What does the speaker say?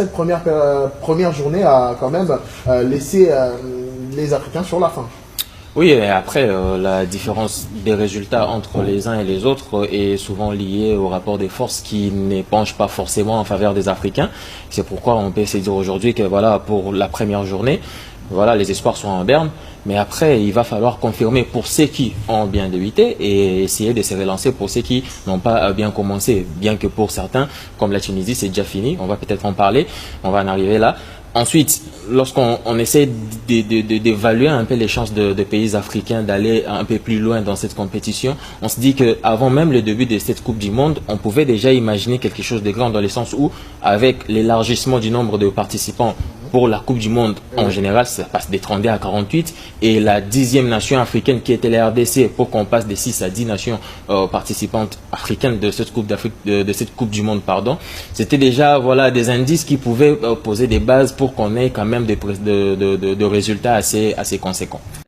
cette première journée a quand même laissé les Africains sur la faim. Oui, et après, la différence des résultats entre les uns et les autres est souvent liée au rapport des forces qui ne penche pas forcément en faveur des Africains. C'est pourquoi on peut se dire aujourd'hui que voilà, pour la première journée, voilà, les espoirs sont en berne. Mais après, il va falloir confirmer pour ceux qui ont bien débuté et essayer de se relancer pour ceux qui n'ont pas bien commencé. Bien que pour certains, comme la Tunisie, c'est déjà fini. On va peut-être en parler. On va en arriver là. Ensuite, lorsqu'on essaie d'évaluer un peu les chances de pays africains d'aller un peu plus loin dans cette compétition, on se dit qu'avant même le début de cette Coupe du Monde, on pouvait déjà imaginer quelque chose de grand dans le sens où, avec l'élargissement du nombre de participants pour la Coupe du Monde en général, ça passe des 32 à 48 et la 10e nation africaine qui était la RDC pour qu'on passe des 6 à 10 nations participantes africaines de cette Coupe d'Afrique, de cette Coupe du Monde, pardon. C'était déjà voilà des indices qui pouvaient poser des bases pour qu'on ait quand même des résultats assez conséquents.